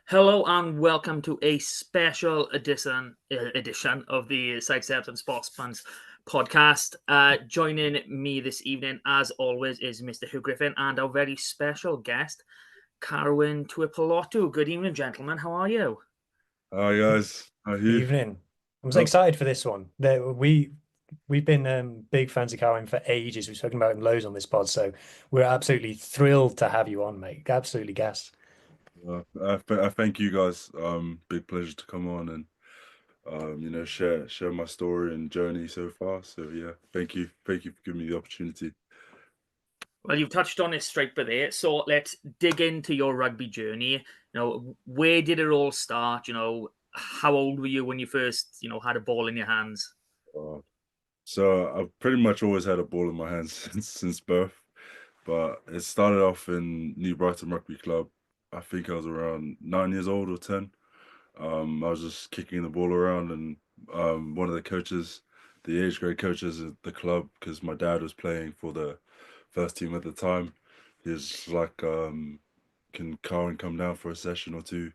Hello and welcome to a special edition of the Sidesteps and Sosbans podcast. Joining me this evening, as always, is Mr. Hugh Griffin and our very special guest, Carwyn Tuipulotu. Good evening, gentlemen. How are you? Hi guys, how are you? Evening. I'm so Oh, excited for this one. We've been big fans of Carwyn for ages. We've spoken about him loads on this pod, so we're absolutely thrilled to have you on, mate. Absolutely gassed. I thank you guys. Big pleasure to come on and share my story and journey so far. So yeah, thank you for giving me the opportunity. Well, you've touched on it straight there, so let's dig into your rugby journey. Where did it all start? How old were you when you first, had a ball in your hands? Uh, so I've pretty much always had a ball in my hands since birth, but it started off in New Brighton Rugby Club. I think I was around 9 years old or 10. I was just kicking the ball around, and one of the coaches, the age grade coaches at the club, because my dad was playing for the first team at the time, he was like, "Can Carwyn come down for a session or two?"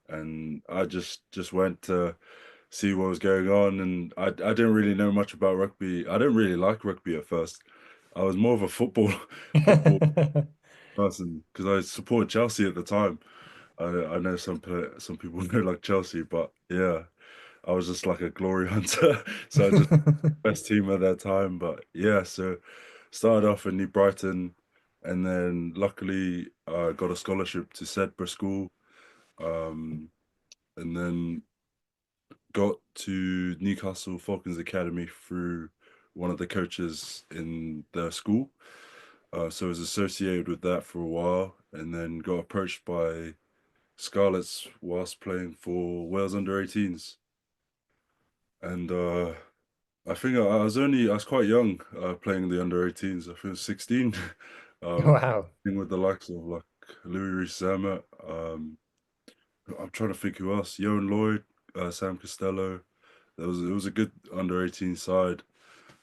And I just went to see what was going on, and I didn't really know much about rugby. I didn't really like rugby at first. I was more of a football football person because I supported Chelsea at the time. I know some people don't like Chelsea, but yeah, I was just like a glory hunter. So I just best team at that time. But yeah, so started off in New Brighton, and then luckily got a scholarship to Sedbergh School, um, and then got to Newcastle Falcons Academy through one of the coaches in the school. So I was associated with that for a while, and then got approached by Scarlets whilst playing for Wales under-18s, and I was quite young playing the under-18s. I think I was 16. Wow. Playing with the likes of like Louis Rees-Zammit. I'm trying to think who else. Yohan Lloyd, Sam Costello. It was a good under-18 side.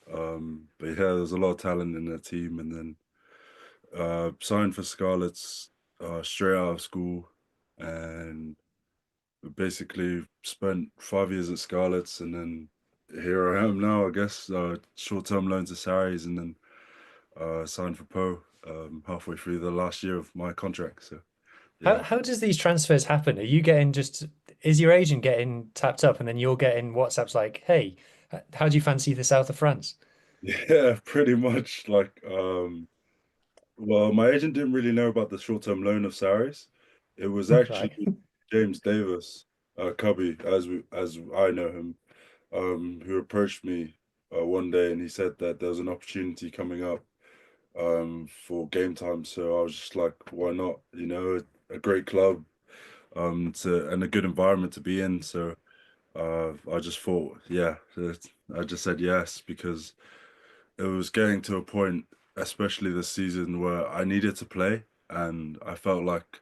But yeah, there was a lot of talent in that team, and then signed for Scarlets straight out of school, and basically spent 5 years at Scarlets, and then here I am now, I guess. Short-term loan to Sarries, and then signed for Poe halfway through the last year of my contract. So How yeah, how does these transfers happen? Are you getting is your agent getting tapped up and then you're getting WhatsApps like, hey, how do you fancy the south of France? yeah, pretty much. Like, well, my agent didn't really know about the short-term loan of Sarries. It was actually Right. James Davis, Cubby, as I know him, who approached me one day, and he said that there was an opportunity coming up for game time. So I was just like, why not? A great club to and a good environment to be in. So I just thought, yeah, I just said yes because it was getting to a point, especially this season, where I needed to play, and I felt like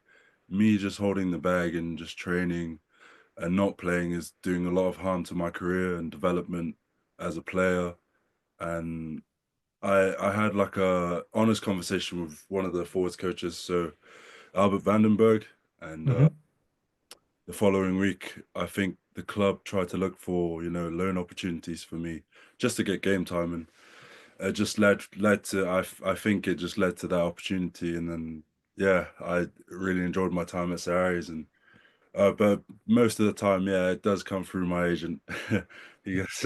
me just holding the bag and just training and not playing is doing a lot of harm to my career and development as a player. And I had like a honest conversation with one of the forwards coaches, so Albert Vandenberg, and Hmm. the following week, I think the club tried to look for loan opportunities for me just to get game time, and it just led to I think it just led to that opportunity, and then yeah, I really enjoyed my time at Sarries, and but most of the time, yeah, it does come through my agent. He gets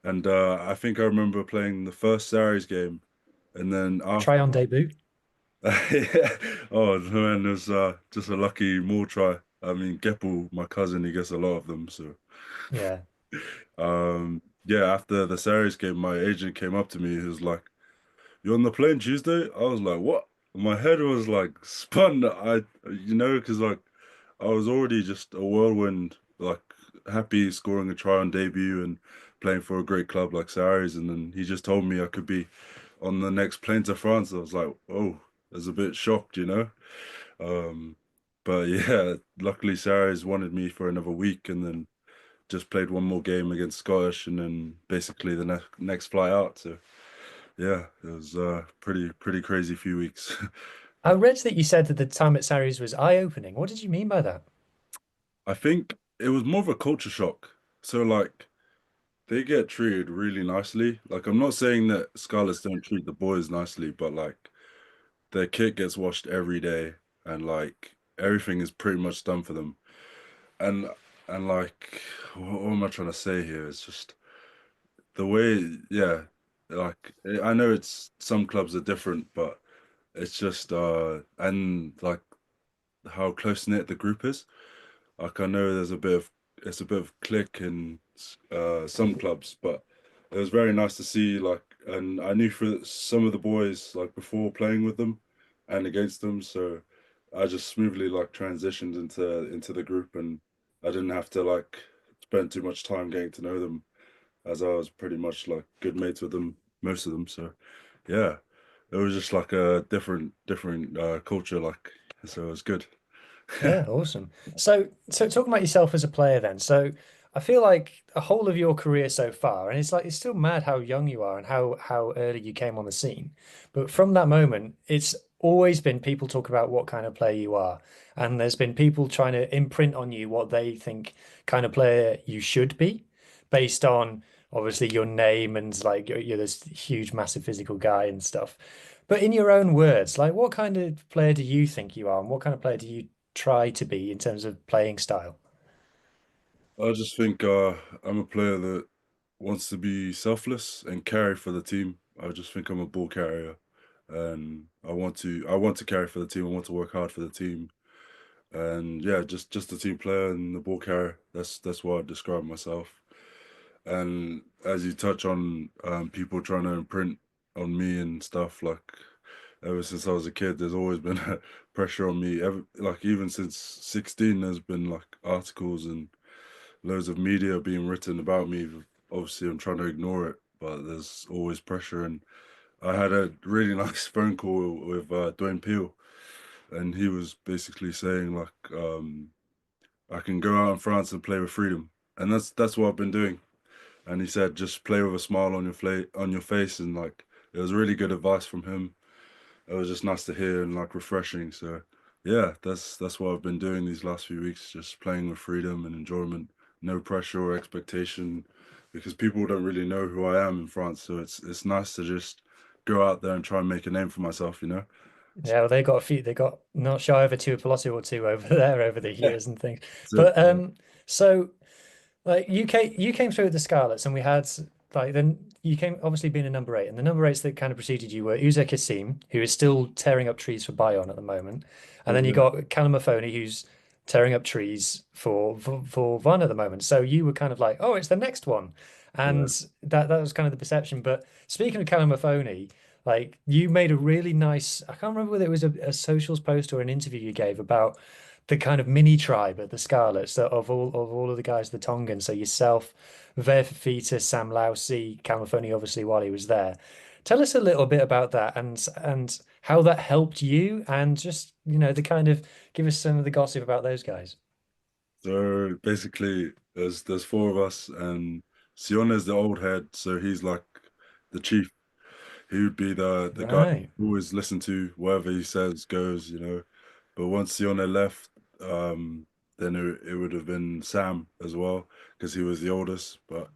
and I think I remember playing the first Sarries game, and then after Try on debut. yeah. Oh man, it was just a lucky more try. I mean, Geppel, my cousin, he gets a lot of them. So, Yeah. yeah, after the Sarries game, my agent came up to me. He was like, "You on the plane Tuesday?" I was like, "What?" My head was like spun. Because like I was already just a whirlwind, like happy scoring a try on debut and playing for a great club like Sarries, and then he just told me I could be on the next plane to France. I was like, "Oh." I was a bit shocked. Um, but yeah, luckily Sarries wanted me for another week, and then just played one more game against Scottish, and then basically the next flight out. So yeah, it was pretty crazy few weeks. I read that you said that the time at Sarries was eye-opening. What did you mean by that? I think it was more of a culture shock. So like they get treated really nicely. Like I'm not saying that Scarlets don't treat the boys nicely, but like their kit gets washed every day and like everything is pretty much done for them. And like what am I trying to say here? It's just the way, yeah, like I know it's some clubs are different, but it's just and like how close knit the group is. Like I know there's a bit of it's a bit of clique in some clubs, but it was very nice to see like, and I knew for some of the boys like before playing with them and against them, so I just smoothly like transitioned into the group, and I didn't have to like spend too much time getting to know them as I was pretty much like good mates with them, most of them. So yeah, it was just like a different culture, like so it was good. Yeah, awesome. So talking about yourself as a player then. So I feel like a whole of your career so far, and it's like it's still mad how young you are and how early you came on the scene. But from that moment, it's always been people talk about what kind of player you are. And there's been people trying to imprint on you what they think kind of player you should be based on obviously your name and like you're this huge, massive physical guy and stuff. But in your own words, like what kind of player do you think you are, and what kind of player do you try to be in terms of playing style? I just think I'm a player that wants to be selfless and carry for the team. I just think I'm a ball carrier, and I want to carry for the team. I want to work hard for the team, and yeah, just a team player and the ball carrier. That's what I describe myself. And as you touch on people trying to imprint on me and stuff, like ever since I was a kid, there's always been pressure on me. Like even since 16, there's been like articles and loads of media being written about me. Obviously, I'm trying to ignore it, but there's always pressure. And I had a really nice phone call with Dwayne Peel, and he was basically saying like, I can go out in France and play with freedom, and that's what I've been doing. And he said, just play with a smile on your face, and like it was really good advice from him. It was just nice to hear and like refreshing. So yeah, that's what I've been doing these last few weeks, just playing with freedom and enjoyment, no pressure or expectation, because people don't really know who I am in France. So it's nice to just go out there and try and make a name for myself, you know? Yeah, well, they got a few. They got not shy of a Tuipulotu or two over there over the Yeah. years and things. So But so like you came through with the Scarlets, and we had like then you came obviously being a number eight, and the number eights that kind of preceded you were Uze Kassim, who is still tearing up trees for Bayonne at the moment, and then you yeah, got Callum Mahoney, who's tearing up trees for Vaughan at the moment. So you were kind of like, oh, it's the next one, and yeah. that was kind of the perception. But speaking of Callum Mahoney, like you made a really nice, I can't remember whether it was a socials post or an interview you gave about the kind of mini tribe of the Scarlets of all of the guys, the Tongans. So yourself, Ver Fafita, Sam Lousy, Calmafoni, obviously while he was there. Tell us a little bit about that and how that helped you, and just the kind of give us some of the gossip about those guys. So basically, there's four of us, and Siona's the old head, so he's like the chief. He would be the guy Right. you always listen to, whatever he says goes, you know. But once Sione left, then it would have been Sam as well, because he was the oldest. But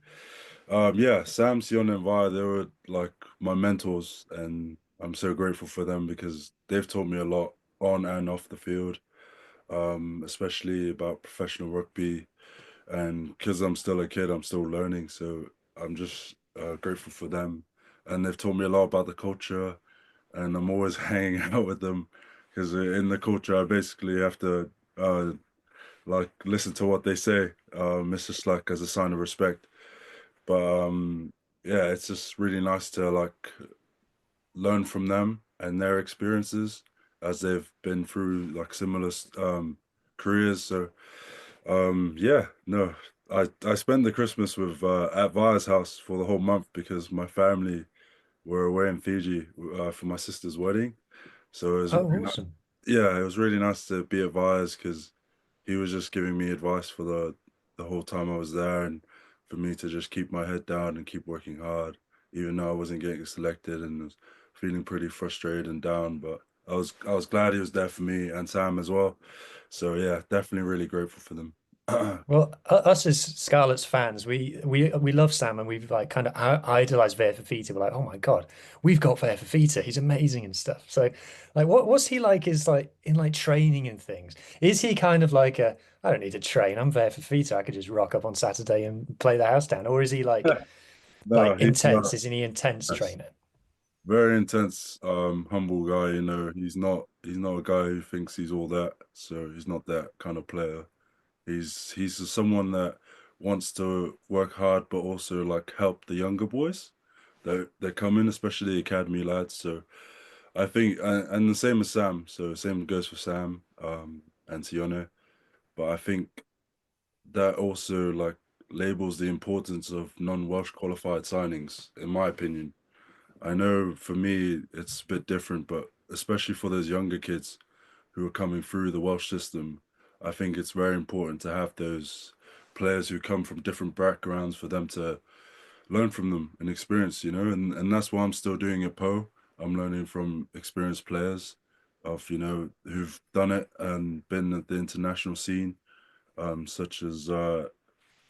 yeah, Sam, Sione, and Vi, they were like my mentors, and I'm so grateful for them because they've taught me a lot on and off the field, especially about professional rugby. And because I'm still a kid, I'm still learning. So I'm just grateful for them. And they've taught me a lot about the culture, and I'm always hanging out with them because in the culture, I basically have to like listen to what they say. It's just like as a sign of respect. But yeah, it's just really nice to like learn from them and their experiences as they've been through like similar careers. So yeah, no, I spent the Christmas with at Va's house for the whole month because my family were away in Fiji for my sister's wedding. So it was Oh, really awesome. yeah, it was really nice to be at Va's because he was just giving me advice for the whole time I was there, and for me to just keep my head down and keep working hard, even though I wasn't getting selected and was feeling pretty frustrated and down. But I was glad he was there for me and Sam as well. So yeah, definitely really grateful for them. Well, us as Scarlets fans, we love Sam, and we've like kind of idolized Ver Fafita. We're like, oh my God, we've got Ver Fafita. He's amazing and stuff. So, like, what's he like? Is like in like training and things? Is he kind of like a I don't need to train. I'm Ver Fafita. I could just rock up on Saturday and play the house down. Or is he No, like he's intense? Isn't he intense that's trainer? very intense, humble guy. You know, he's not a guy who thinks he's all that. So he's not that kind of player. He's someone that wants to work hard, but also like help the younger boys that come in, especially the academy lads. So I think, and the same as Sam. So same goes for Sam, and Tione. But I think that also like labels the importance of non-Welsh qualified signings, in my opinion. I know for me it's a bit different, but especially for those younger kids who are coming through the Welsh system, I think it's very important to have those players who come from different backgrounds for them to learn from them and experience, and that's why I'm still doing it Po. I'm learning from experienced players of, who've done it and been at the international scene, such as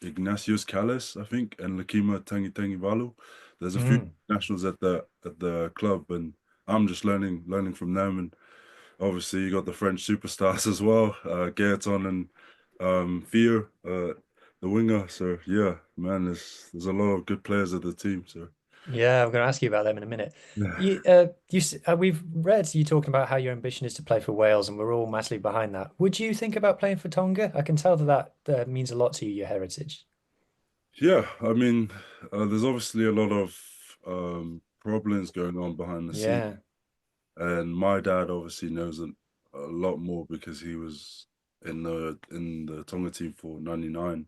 Ignatius Callis, I think, and Lakima Tangi There's a few Mm. nationals at the club, and I'm just learning from them. And obviously, you got the French superstars as well, Gaetan and Theo, the winger. So yeah, man, there's a lot of good players at the team. So Yeah, I'm going to ask you about them in a minute. We've read you talking about how your ambition is to play for Wales, and we're all massively behind that. Would you think about playing for Tonga? I can tell that means a lot to you, your heritage. yeah, I mean, there's obviously a lot of problems going on behind the scenes, Yeah. and my dad obviously knows a lot more because he was in the Tonga team for '99.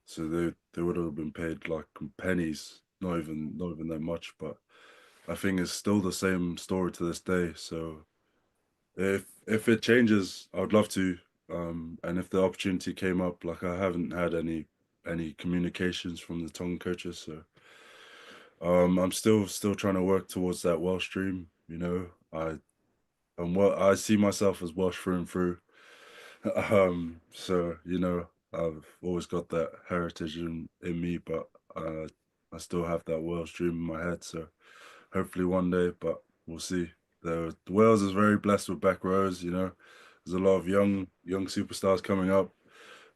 So they would have been paid like pennies, not even that much, but I think it's still the same story to this day. So if it changes, I would love to. And if the opportunity came up, like I haven't had any communications from the Tongan coaches, so I'm still trying to work towards that Welsh dream. I see myself as Welsh through and through. So I've always got that heritage in me, but I still have that Wales dream in my head. So hopefully one day, but we'll see. The Wales is very blessed with back rows. There's a lot of young superstars coming up.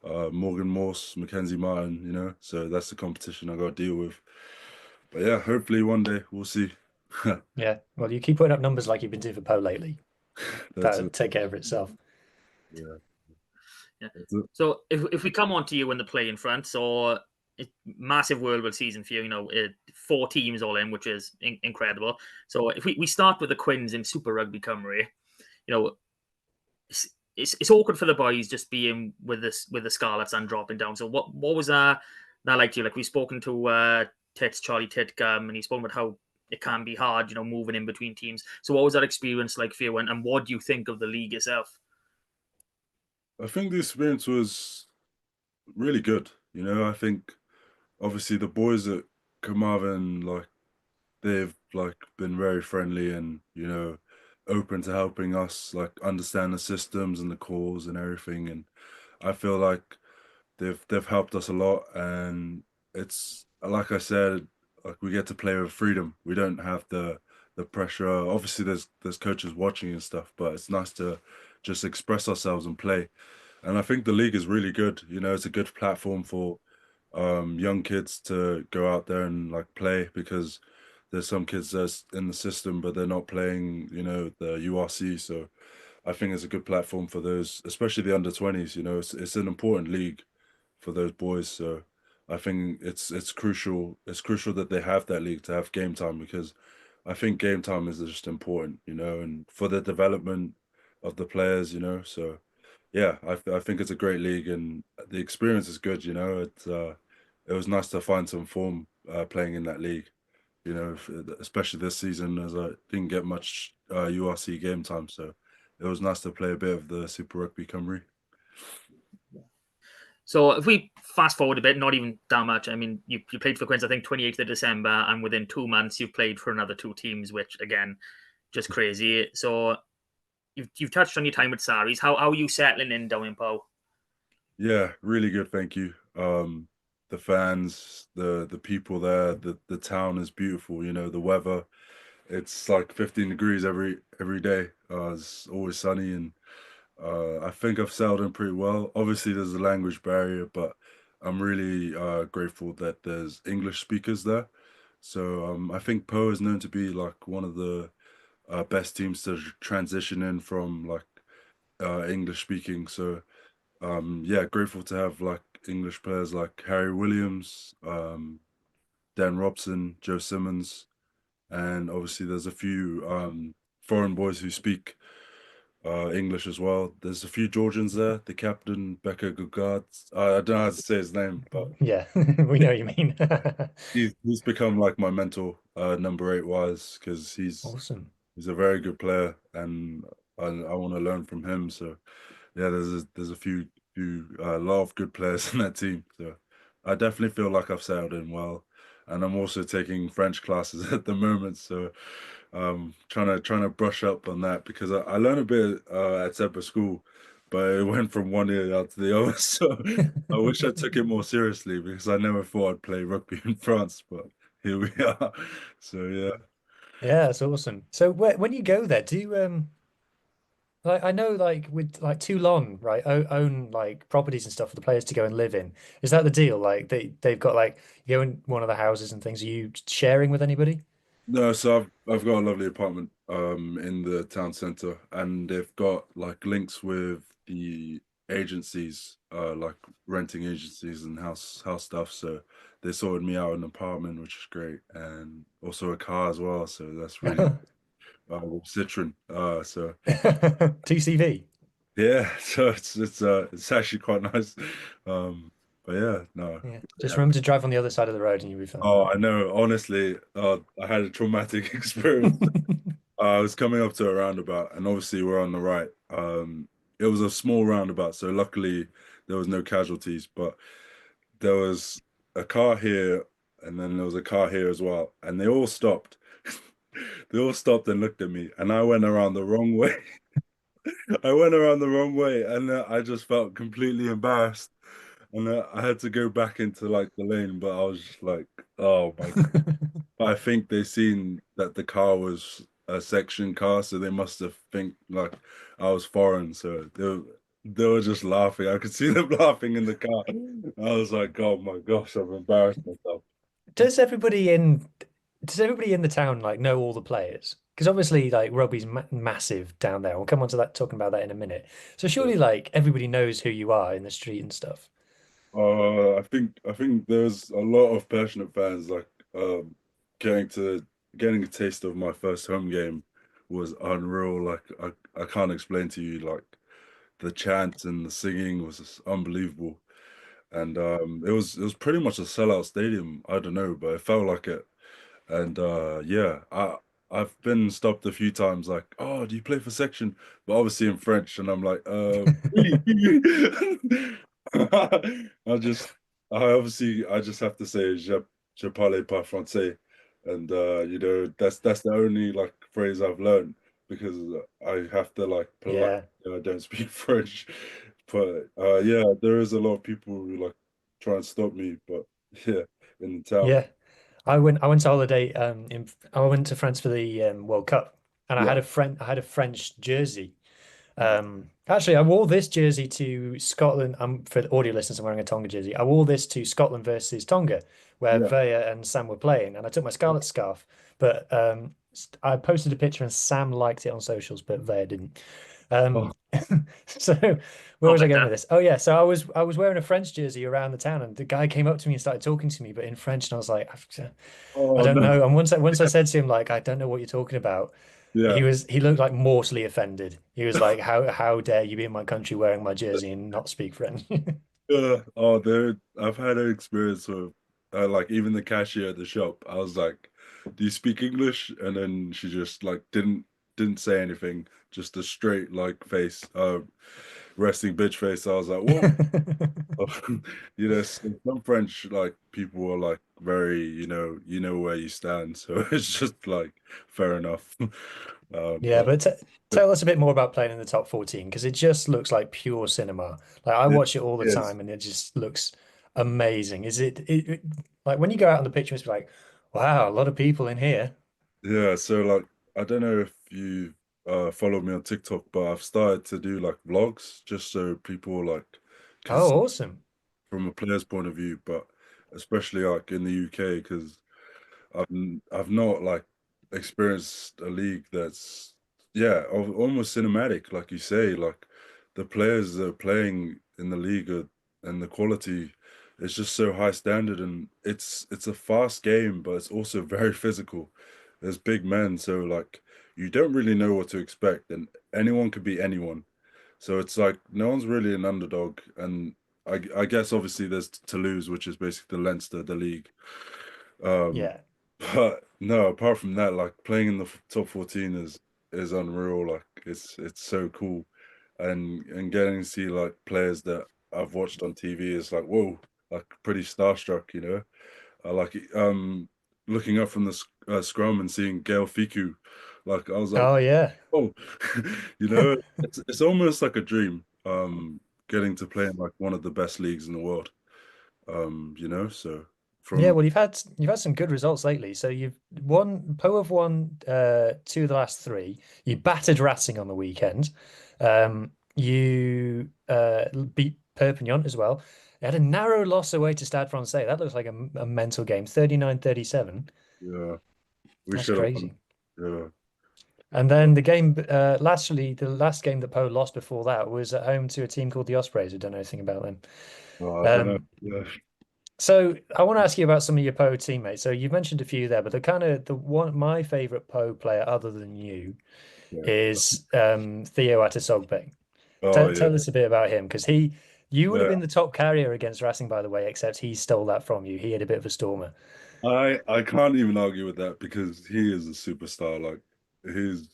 Morgan Morse, Mackenzie Martin. So that's the competition I got to deal with. But yeah, hopefully one day we'll see. Yeah. Well, you keep putting up numbers like you've been doing for Poe lately. That's That'll it. take care of itself. Yeah, Yeah. that's it. So if we come on to you in the play in front, so massive World season for you, 4 teams all in, which is incredible. So if we start with the Quins in Super Rugby Cymru, you know, it's awkward for the boys just being with the Scarlets and dropping down. So what was that like to you? Like we've spoken to Charlie Titcombe, and he's spoken about how it can be hard, moving in between teams. So what was that experience like for you, and what do you think of the league itself? I think the experience was really good. I think obviously the boys at Carmarthen, like they've like been very friendly and open to helping us like understand the systems and the calls and everything. And I feel like they've helped us a lot. And it's like I said, like we get to play with freedom. We don't have the pressure. Obviously, there's coaches watching and stuff, but it's nice to just express ourselves and play. And I think the league is really good. It's a good platform for young kids to go out there and like play because there's some kids that's in the system but they're not playing, the URC. So I think it's a good platform for those, especially the under 20s. It's an important league for those boys. So I think it's crucial. It's crucial that they have that league to have game time because I think game time is just important, and for the development of the players. So yeah, I think it's a great league and the experience is good. It was nice to find some form playing in that league. Especially this season as I didn't get much URC game time, so it was nice to play a bit of the Super Rugby Cymru. So if we fast forward a bit, not even that much. I mean, you played for Quins, I think 28th of December, and within 2 months you've played for another 2 teams, which again, just crazy. So you've touched on your time with Saris. How are you settling in down in Po? Yeah, really good, thank you. The fans, the people there, the town is beautiful. You know, the weather, it's like 15 degrees every day. It's always sunny, and I think I've settled in pretty well. Obviously, there's a language barrier, but I'm really grateful that there's English speakers there. So I think Po is known to be like one of the best teams to transition in from like English speaking. So yeah, grateful to have like English players like Harry Williams, Dan Robson, Joe Simmons, and obviously there's a few foreign boys who speak English as well. There's a few Georgians there. The captain, Becca Gugard. I don't know how to say his name, but Yeah, we know what you mean. he's become like my mentor, number 8 wise, because Awesome. he's a very good player, and I want to learn from him. So yeah, there's a a lot of good players in that team. So I definitely feel like I've settled in well, and I'm also taking French classes at the moment. So trying to brush up on that because I learned a bit at Sepa school, but it went from one ear out to the other. So I wish I took it more seriously because I never thought I'd play rugby in France, but here we are. So yeah. Yeah, that's awesome. So when you go there, do you like I know like with like Toulon, right, own like properties and stuff for the players to go and live in. Is that the deal? Like they've got like you go in one of the houses and things. Are you sharing with anybody? No, so I've got a lovely apartment in the town center, and they've got like links with the agencies, like renting agencies and house stuff. So they sorted me out an apartment, which is great, and also a car as well. So that's really with Citroen. So 2CV. yeah, so it's actually quite nice. But yeah, no. Yeah. Just remember to drive on the other side of the road and you'll be Oh, I know. Honestly, I had a traumatic experience. fine. I was coming up to a roundabout, and obviously we're on the right. It was a small roundabout, so luckily there was no casualties. But there was a car here, and then there was a car here as well, and they all stopped. They all stopped and looked at me, and I went around the wrong way. I went around the wrong way, and I just felt completely embarrassed, and I had to go back into like the lane. But I was just like, oh my. I think they seen that the car was a section car, so they must have think like I was foreign. So they were just laughing. I could see them laughing in the car. I was like, oh my gosh, I've embarrassed myself. Does everybody in does everybody in the town like know all the players? Because obviously like rugby's ma massive down there. We'll come on to that talking about that in a minute. So surely like everybody knows who you are in the street and stuff. I think there's a lot of passionate fans like getting to getting a taste of my first home game was unreal. Like I can't explain to you like the chants and the singing was just unbelievable. And it was pretty much a sellout stadium. I don't know, but it felt like it. And yeah, I've been stopped a few times like, oh, do you play for section? But obviously in French, and I'm like, oui. I just I just have to say je parle pas français. And that's the only like phrase I've learned because I have to like polite Yeah. I don't speak French. But yeah, there is a lot of people who like try and stop me, but yeah, in the town. Yeah. I went to holiday I went to France for the World Cup and Yeah. I had a French jersey. Actually, I wore this jersey to Scotland. For the audio listeners, I'm wearing a Tonga jersey. I wore this to Scotland versus Tonga, where Yeah. Vaya and Sam were playing, and I took my Scarlet scarf. But I posted a picture, and Sam liked it on socials, but Vaya didn't. Oh, Um, so where I'll was I bet going that. with this? Oh yeah, so I was wearing a French jersey around the town, and the guy came up to me and started talking to me, but in French, and I was like, I oh don't no. know. And once I said to him like, I don't know what you're talking about. Yeah. He looked like mortally offended. He was like, how dare you be in my country wearing my jersey and not speak French? Oh, there. I've had an experience with, like, even the cashier at the shop. I was like, "Do you speak English?" And then she just like didn't say anything, just a straight like face. resting bitch face. I was like, whoa. You know, some French like people are like very, you know where you stand. So it's just like fair enough. Yeah, But but tell us a bit more about playing in the top 14 because it just looks like pure cinema. Like I it watch it all the is. time and it just looks amazing. Is like when you go out on the pitch, it's like, wow, a lot of people in here. Yeah, so like I don't know if you follow me on TikTok, but I've started to do like vlogs just so people like can see Oh, awesome. from a player's point of view, but especially like in the UK because I've not like experienced a league that's almost cinematic, like you say. Like the players that are playing in the league and the quality is just so high standard, and it's a fast game, but it's also very physical. There's big men, so like you don't really know what to expect, and anyone could be anyone. So it's like no one's really an underdog, and I guess obviously there's Toulouse, which is basically the Leinster, the league. Um, Yeah. but no, apart from that, like playing in the top 14 is unreal. Like it's so cool, and getting to see like players that I've watched on TV is like whoa, like pretty starstruck, you know. I like looking up from the scrum and seeing Gail Fiku, like I was like, Oh, yeah. oh, you know, it's almost like a dream. Getting to play in like one of the best leagues in the world. You know, so Yeah, from well, you've had some good results lately. So you've won Poe have won two of the last three. You battered Racing on the weekend. You beat Perpignan as well. You had a narrow loss away to Stade Francais. That looks like a mental game, 39-37. yeah, we That's should have won. crazy. Yeah. And Uh, then the game lastly, the last game that Poe lost before that was at home to a team called the Ospreys. I don't know anything about them. I don't know. Um, Yeah. So I want to ask you about some of your Poe teammates. So you mentioned a few there, but the one my favorite Poe player other than you Yeah. is Theo Atasogbe. Oh Tell, yeah. tell us a bit about him because you would have Yeah. been the top carrier against Racing, by the way, except he stole that from you. He had a bit of a stormer. I can't even argue with that because he is a superstar. Like he's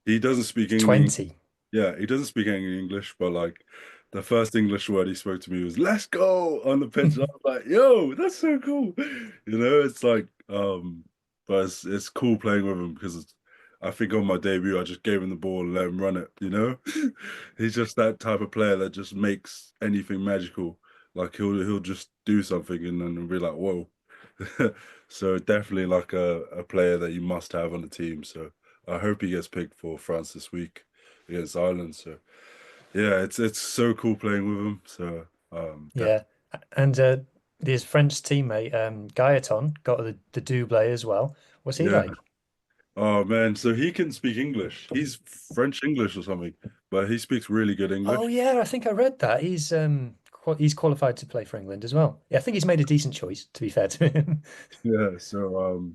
he doesn't speak He's any 20. yeah, he doesn't speak any English, but like the first English word he spoke to me was "Let's go" on the pitch. And I was like, "Yo, that's so cool," you know. It's like, but it's cool playing with him because I think on my debut I just gave him the ball and let him run it. You know, he's just that type of player that just makes anything magical. Like he'll just do something and then be like, "Whoa." So definitely like a player that you must have on the team. So I hope he gets picked for France this week against Ireland. So yeah, it's so cool playing with him. So Yeah. And his French teammate, Gaetan, got the double as well. What's he yeah. like? Oh man, so he can speak English. He's French English or something, but he speaks really good Oh English. yeah, I think I read that. He's qualified to play for England as well. Yeah, I think he's made a decent choice, to be fair to him. Yeah, so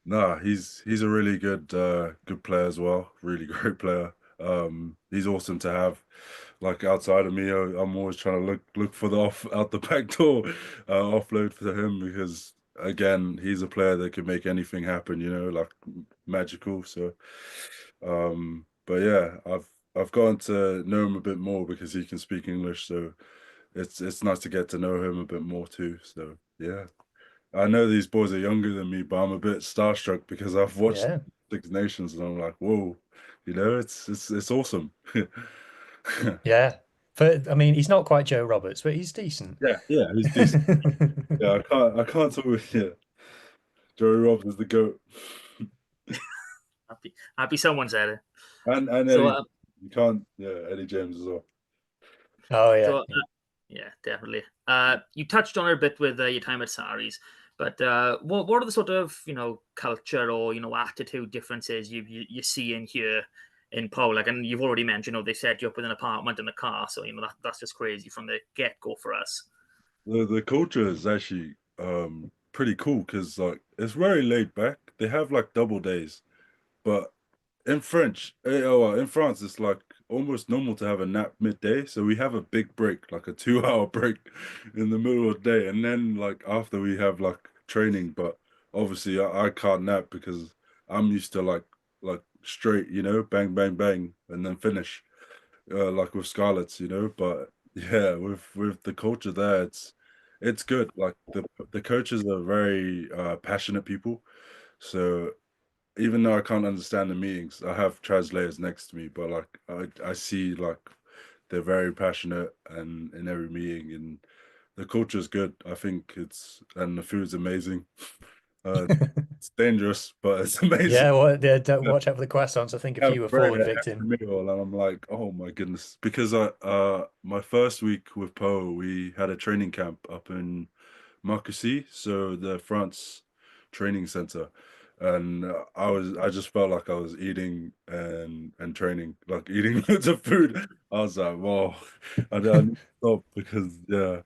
nah, he's a really good player as well. Really great player. He's awesome to have. Like outside of me, I'm always trying to look for the off out the back door offload for him because again, he's a player that can make anything happen, you know, like magical. So but yeah, I've gotten to know him a bit more because he can speak English, so it's nice to get to know him a bit more too. So yeah. I know these boys are younger than me, but I'm a bit starstruck because I've watched Yeah, Six Nations and I'm like, whoa, you know, it's awesome. yeah. But I mean, he's not quite Joe Roberts, but he's decent. Yeah, yeah, he's decent. Yeah, I can't talk with yeah. Joey Robs is the GOAT. Happy someone said it. And So, Eddie, you can't, yeah, Eddie James as well. Oh yeah, so yeah, definitely. You touched on it a bit with your time at Saris, but what are the sort of culture or attitude differences you see in here in Pau? Like, and you've already mentioned, they set you up with an apartment and a car, so that's just crazy from the get go for us. The culture is actually pretty cool because like it's very laid back. They have like double days, but in in France, it's like almost normal to have a nap midday. So we have a big break, like a 2 hour break in the middle of the day. And then like after we have like training, but obviously I can't nap because I'm used to like straight, you know, bang, bang, bang, and then finish. like with Scarlets, but yeah, with the culture there, it's good. Like the coaches are very passionate people. So even though I can't understand the meetings, I have translators next to me, but like I see like they're very passionate and in every meeting, and the culture is good. I think and the food's amazing. It's dangerous, but it's amazing. Yeah, well, yeah, don't watch out for the croissants. I think a Yeah, few have bread fallen at victim. every meal, and I'm like, oh my goodness, because my first week with Poe, we had a training camp up in Marcoussis, so the France training center, and I just felt like I was eating and training, like eating loads of food. I was like, wow, I need to stop because yeah,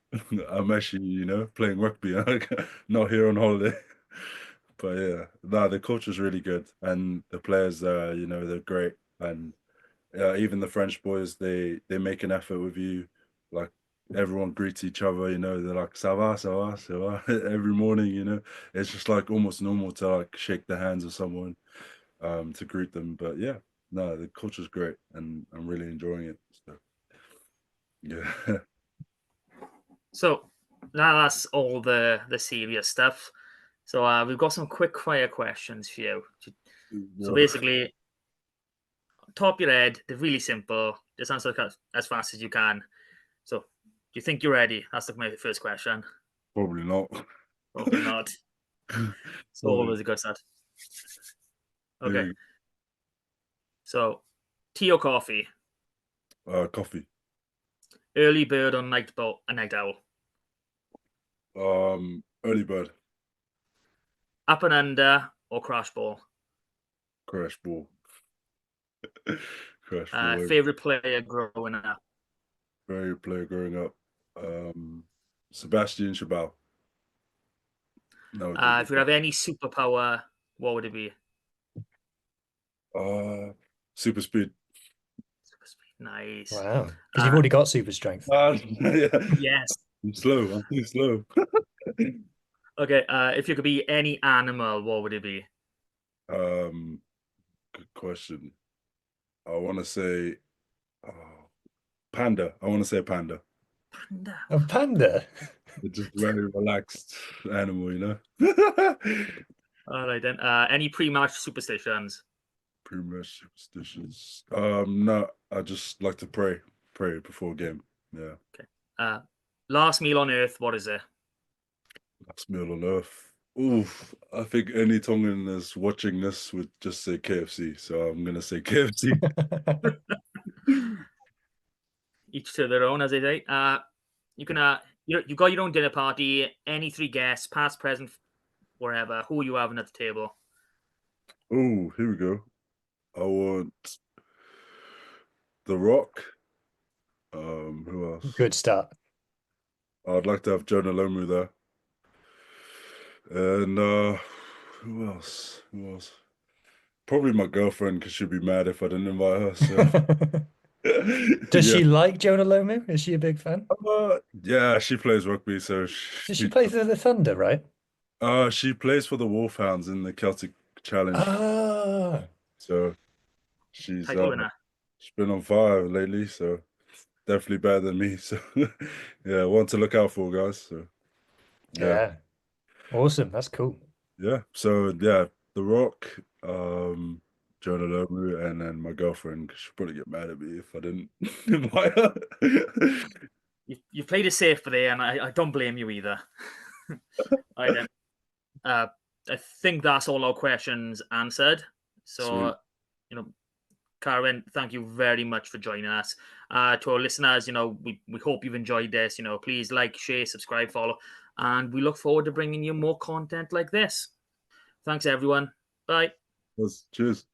I'm actually playing rugby, not here on holiday. But yeah, no, the culture's really good, and the players there, they're great, and even the French boys, they make an effort with you, like everyone greets each other, they're like ça va, ça va, ça va every morning, it's just like almost normal to like shake the hands of someone, to greet them. But yeah, no, the culture's great, and I'm really enjoying it. So yeah, So now that's all the serious stuff. So we've got some quick fire questions for you. So basically, top of your head, they're really simple. Just answer as fast as you can. So, do you think you're ready? That's my first question. probably not. Probably not. It's Probably. always a good start. Here Okay. So, tea or coffee? Coffee. Early bird or night owl? Early bird. Up and under or crash ball? Crash ball. Crash ball. Favorite player growing up? Favorite player growing up. Sebastian Chabal. No, If you have any superpower, what would it be? super speed. Super speed. Nice. Wow, because you've already got super strength. Yeah. Yes. I'm slow. I'm too slow. Okay. If you could be any animal, what would it be? Good question. I want to say panda. I want to say panda. Panda. A panda? It's just very relaxed animal, All right then. Any pre-match superstitions? Pretty much superstitious. No, I just like to pray before a game. Yeah. Okay. Last meal on earth, what is it? Last meal on earth. Oof, I think any Tongan that's watching this would just say KFC, so I'm gonna say KFC. Each to their own, as they say. You can you got your own dinner party. Any three guests, past, present, wherever. Who are you having at the table? Oh, here we go. I want The Rock. Who else? Good start. I'd like to have Jonah Lomu there. And who else? Who else? Probably my girlfriend, because she'd be mad if I didn't invite her. So Does yeah. she like Jonah Lomu? Is she a big fan? Yeah, she plays rugby, so Does she play for the Thunder, right? she plays for the Wolfhounds in the Celtic Challenge. Ah, So she's Title winner. she's been on fire lately, so definitely better than me. So yeah, one to look out for, guys. So yeah. Awesome. That's cool. yeah. So yeah, The Rock, Jonah Lomu, and then my girlfriend, 'cause she'll probably get mad at me if I didn't invite her. You played it safe for there, and I don't blame you either. All right then. I think that's all our questions answered. So, Sweet. Carwyn, thank you very much for joining us. To our listeners, we hope you've enjoyed this. Please like, share, subscribe, follow, and we look forward to bringing you more content like this. Thanks, everyone. Bye. Cheers.